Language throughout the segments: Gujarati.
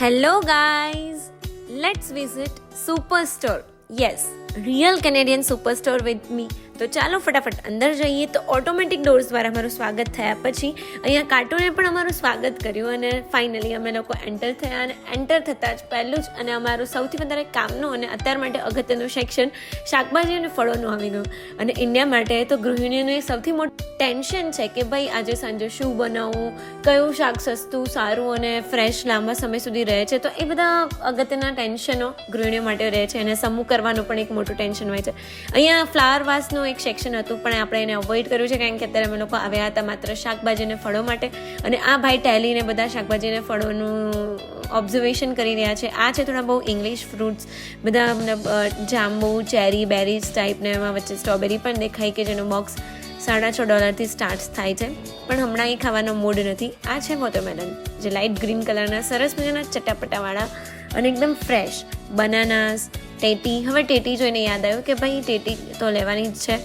Hello guys, let's visit Superstore. Yes, real Canadian Superstore with me. તો ચાલો ફટાફટ અંદર જઈએ. તો ઓટોમેટિક ડોર્સ દ્વારા અમારું સ્વાગત થયા પછી અહીંયા કાર્ટૂને પણ અમારું સ્વાગત કર્યું અને ફાઇનલી અમે લોકો એન્ટર થયા અને એન્ટર થતાં જ પહેલું જ અને અમારું સૌથી વધારે કામનું અને અત્યાર માટે અગત્યનું સેક્શન શાકભાજી અને ફળોનું આવી ગયું. અને ઇન્ડિયા માટે તો ગૃહિણીનું એ સૌથી મોટું ટેન્શન છે કે ભાઈ આજે સાંજે શું બનાવવું, કયું શાક સસ્તું સારું અને ફ્રેશ લાંબા સમય સુધી રહે છે. તો એ બધા અગત્યના ટેન્શનો ગૃહિણીઓ માટે રહે છે અને સમૂહ કરવાનું પણ એક મોટું ટેન્શન હોય છે. અહીંયા ફ્લાવર વાસનું એક સેક્શન હતું પણ આપણે એને અવોઇડ કર્યું છે કારણ કે અત્યારે અમે લોકો આવ્યા હતા માત્ર શાકભાજી અને ફળો માટે. અને આ ભાઈ ટેલીને બધા શાકભાજી અને ફળોનું ઓબ્ઝર્વેશન કરી રહ્યા છે. આ છે થોડા બહુ ઇંગ્લિશ ફ્રૂટ્સ, બધા મતલબ જાંબુ, ચેરી, બેરીઝ ટાઈપને, એમાં વચ્ચે સ્ટ્રોબેરી પણ દેખાય કે જેનું બોક્સ $6.5 સ્ટાર્ટ થાય છે પણ હમણાં એ ખાવાનો મૂડ નથી. આ છે વોટરમેલન જે લાઇટ ગ્રીન કલરના સરસ મજાના ચટાપટાવાળા અને એકદમ ફ્રેશ. બનાનાસ, ટેટી. હવે ટેટી જોઈને યાદ આવ્યું કે ભાઈ ટેટી તો લેવાની જ છે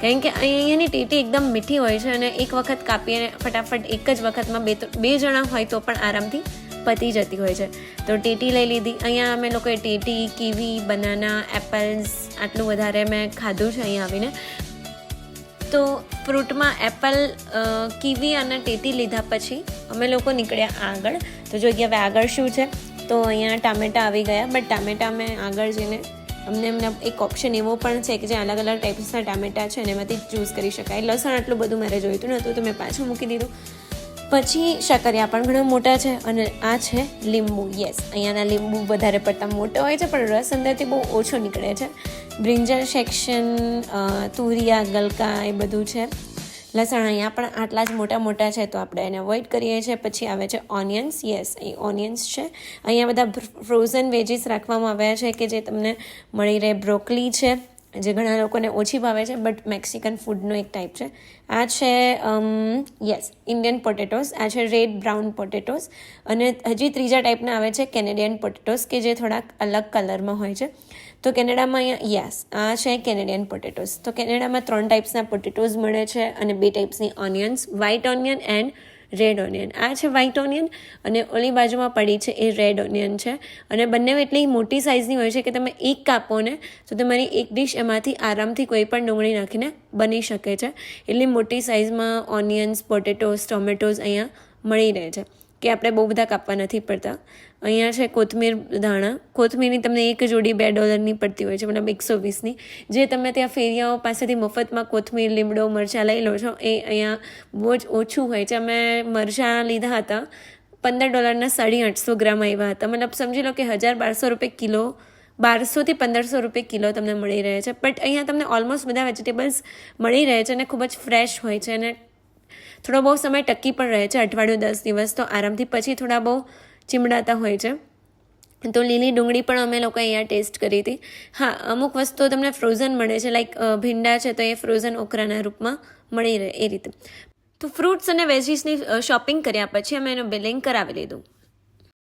કારણ કે અહીંયાની ટેટી એકદમ મીઠી હોય છે અને એક વખત કાપીને ફટાફટ એક જ વખતમાં બે જણા હોય તો પણ આરામથી પતી જતી હોય છે. તો ટેટી લઈ લીધી. અહીંયા અમે લોકોએ ટેટી, કીવી, બનાના, એપલ્સ આટલું વધારે મેં ખાધું છે અહીંયા આવીને. તો ફ્રૂટમાં એપલ, કીવી અને ટેટી લીધા પછી અમે લોકો નીકળ્યા આગળ. તો જોઈએ હવે આગળ શું છે. તો અહીંયા ટામેટા આવી ગયા બટ ટામેટા મેં આગળ જઈને અમને એક ઓપ્શન એવો પણ છે કે જે અલગ અલગ ટાઈપ્સના ટામેટા છે અને એમાંથી ચૂઝ કરી શકાય. લસણ આટલું બધું મારે જોઈતું નહોતું તો મેં પાછું મૂકી દીધું. પછી શકરિયા પણ ઘણા મોટા છે અને આ છે લીંબુ. યસ, અહીંયાના લીંબુ વધારે પડતા મોટા હોય છે પણ રસ અંદરથી બહુ ઓછો નીકળે છે. બ્રિંજલ સેક્શન, તુરિયા, ગલકા એ બધું છે. લસણ અહીંયા પણ આટલા જ મોટા મોટા છે તો આપણે એને અવોઇડ કરીએ છીએ. પછી આવે છે ઓનિયન્સ. યસ, એ ઓનિયન્સ છે. અહીંયા બધા ફ્રોઝન વેજીસ રાખવામાં આવ્યા છે કે જે તમને મળી રહે. બ્રોકલી છે જે ઘણા લોકોને ઓછી ભાવે છે બટ મેક્સિકન ફૂડનો એક ટાઈપ છે. આ છે યસ ઇન્ડિયન પોટેટોસ. આ છે રેડ બ્રાઉન પોટેટોસ. અને હજી ત્રીજા ટાઈપના આવે છે કેનેડિયન પોટેટોસ કે જે થોડાક અલગ કલરમાં હોય છે. તો કેનેડામાં અહીંયા યસ આ છે કેનેડિયન પોટેટોસ. તો કેનેડામાં 3 ટાઈપ્સના પોટેટોઝ મળે છે અને 2 ટાઈપ્સની onions, white onion and red onion. આ છે વ્હાઇટ ઓનિયન અને ઓલી બાજુમાં પડી છે એ રેડ ઓનિયન છે. અને બંને એટલી મોટી સાઇઝની હોય છે કે તમે એક કાપો ને તો તમારી એક ડીશ એમાંથી આરામથી કોઈ પણ ડુંગળી નાખીને બની શકે છે. એટલી મોટી સાઇઝમાં ઓનિયન્સ, પોટેટોઝ, ટોમેટોઝ અહીંયા મળી રહે છે કે આપણે બહુ બધા કાપવા નથી પડતા. અહીંયા છે કોથમીર, ધાણા. કોથમીરની તમને એક જોડી $2 પડતી હોય છે, મતલબ 120ની. જે તમે ત્યાં ફેરિયાઓ પાસેથી મફતમાં કોથમીર, લીમડો, મરચાં લઈ લો છો એ અહીંયા બહુ જ ઓછું હોય છે. અમે મરચાં લીધા હતા $15 850 ગ્રામ આવ્યા હતા. મતલબ સમજી લો કે $1,000-1,200 કિલો, $1,200 થી $1,500 કિલો તમને મળી રહે છે. બટ અહીંયા તમને ઓલમોસ્ટ બધા વેજીટેબલ્સ મળી રહે છે અને ખૂબ જ ફ્રેશ હોય છે અને થોડો બહુ સમય ટકી પણ રહે છે, અઠવાડિયું 10 દિવસ. તો આરામથી પછી થોડા બહુ ચીમડાતા હોય છે. તો લીલી ડુંગળી પણ અમે લોકો અહીંયા ટેસ્ટ કરી હતી. હા, અમુક વસ્તુઓ તમને ફ્રોઝન મળે છે લાઈક ભીંડા છે તો એ ફ્રોઝન ઓકરાના રૂપમાં મળી રહે એ રીતે. તો ફ્રૂટ્સ અને વેજીસની શોપિંગ કર્યા પછી અમે એનું બિલિંગ કરાવી લીધું.